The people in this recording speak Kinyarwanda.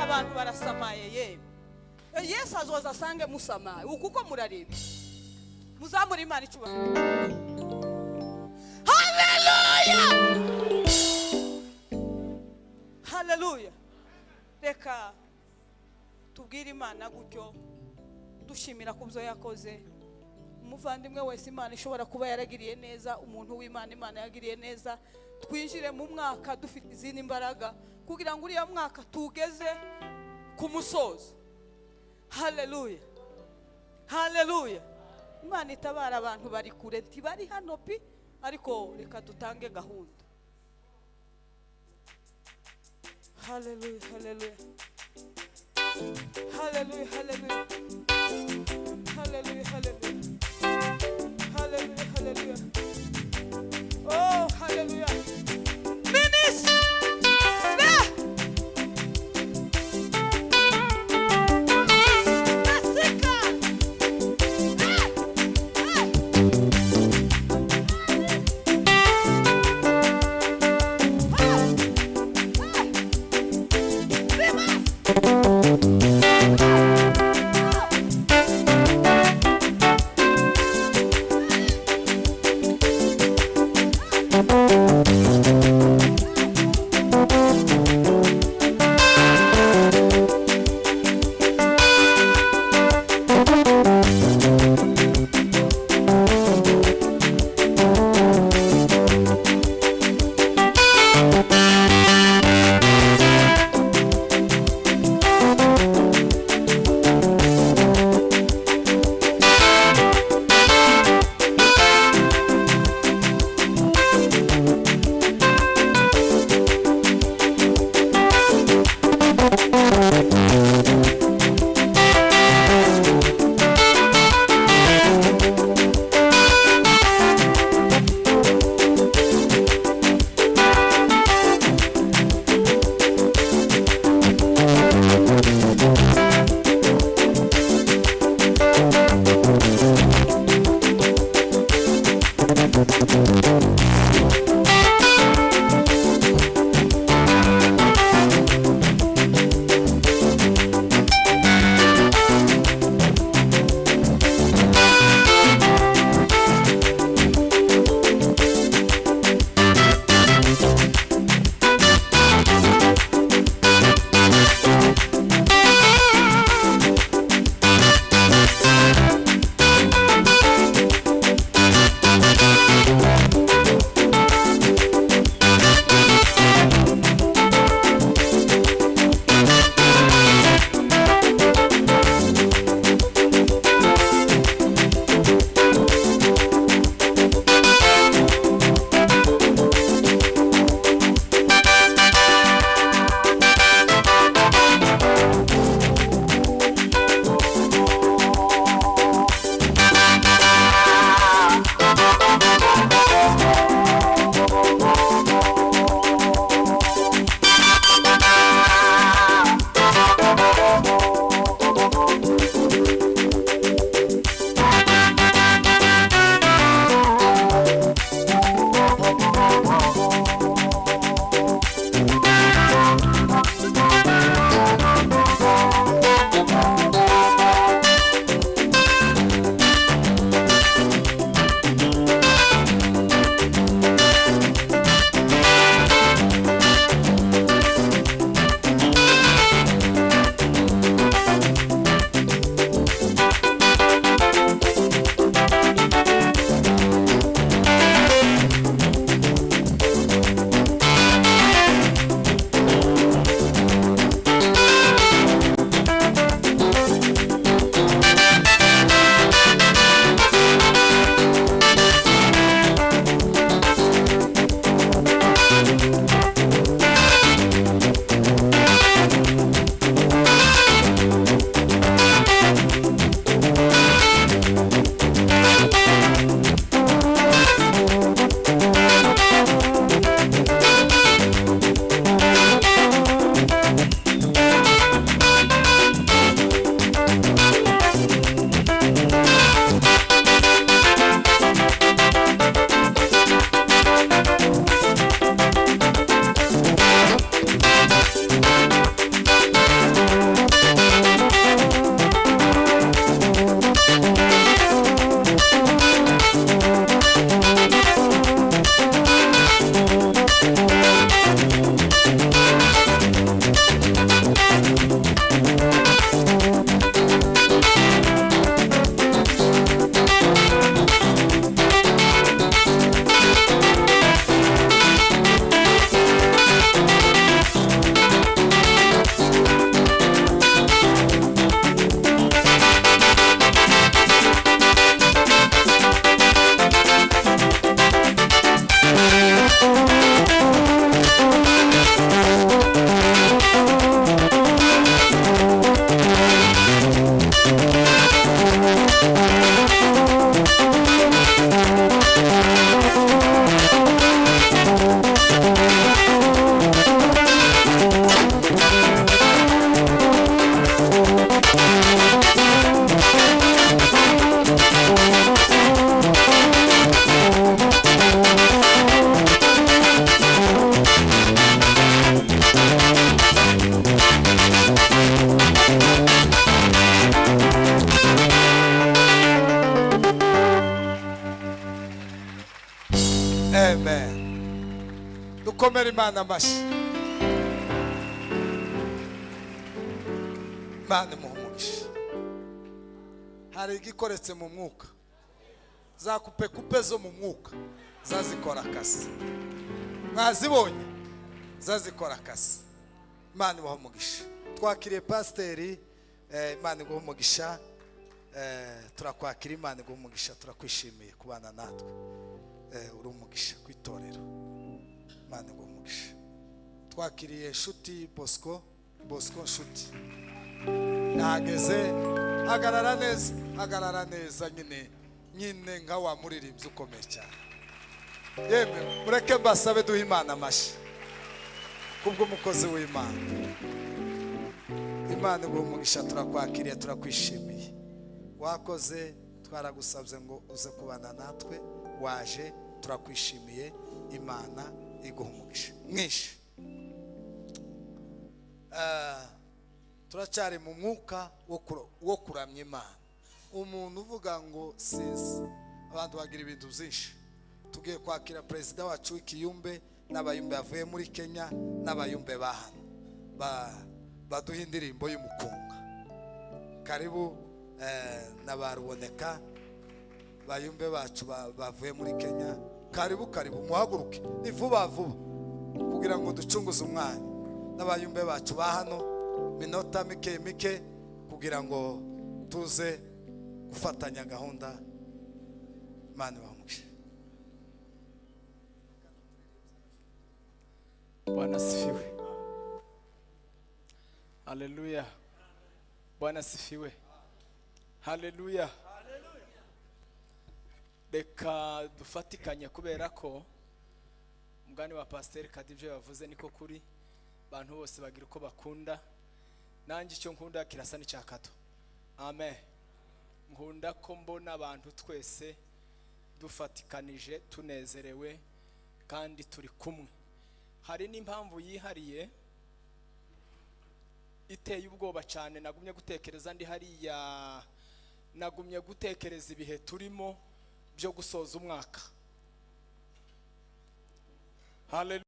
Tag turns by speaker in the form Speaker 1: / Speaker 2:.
Speaker 1: abantu barasamaye yewe. Yesu azoza asange musamaye ukuko murareba. Muzamura Imana icubahiro. Hallelujah. Hallelujah. Reka tubwire Imana gutyo dushimira kubyo yakoze. Umuvandimwe wese Imana ishobora kuba yaragiriye neza, umuntu w'Imana Imana yagiriye neza. Twinjire mu mwaka dufite izindi imbaraga kugira ngo uriya mwaka tugeze ku musozo. Hallelujah. Hallelujah. Imana itabara abantu bari kure ntibari hano pi, ariko reka dutange gahunda. Hallelujah. Hallelujah. Hallelujah. Hallelujah. Hallelujah. Hallelujah. Hallelujah. Hallelujah. Oh, hallelujah. Finish.
Speaker 2: Imana amashyi. Imana muhumugisha. Hari igikoretse mu mwuka. Za kupe zo mu mwuka zazikora akazi. Mwazibonye zazikora akazi. Imana muhumugisha. Twakiriye pasiteri, Imana guhumugisha. Turakwakira, Imana guhumugisha, turakwishimiye kubana natwe. Uri umugisha kwitorero. Imana guhumugisha. Twakiriye Nshuti Bosco Nshuti. Nageze hagarara neza nyine nka wa muririmbyi ukomeye cyane. Yemwe mureke mbasabe duhe Imana amashyi kubw'umukozi w'Imana. Imana guhumugisha, turakwakiriye, turakwishimiye. Wakoze, twaragusabye ngo uze kubana natwe, waje, turakwishimiye. Imana iguhumugisha mwinshi. Turacyari mu mwuka wo kuramya Imana. Umuntu uvuga ngo sinzi, abantu bagira ibintu byinshi. Tugiye kwakira perezida wacu w'Ikiyumbe n'abayumbe bavuye muri Kenya n'abayumbe ba hano baduha indirimbo y'umukunga. Karibu n'abaruboneka bayumbe bacu bavuye muri Kenya. Karibu muhaguruke ni vuba kugira ngo ducunguze umwanya. N'abayumbe bacu ba hano minota mike kugira ngo tuze gufatanya gahunda. Imana bamugisha.
Speaker 3: Bwana sifiwe. Haleluya. Bwana sifiwe. Haleluya. Reka dufatikanye kubera ko umugani wa Pastor Kadivyo yavuze niko kuri. Abantu bose bagira uko bakunda. Nanjye icyo nkunda kirasa n'icyakato. Amen. Nkunda ko mbona abantu twese dufatikanije, tunezerewe kandi turi kumwe. Hari n'impamvu yihariye iteye ubwoba cyane nagumye gutekereza ndi hariya. Nagumye gutekereza ibihe turimo byo gusoza umwaka. Hallelujah.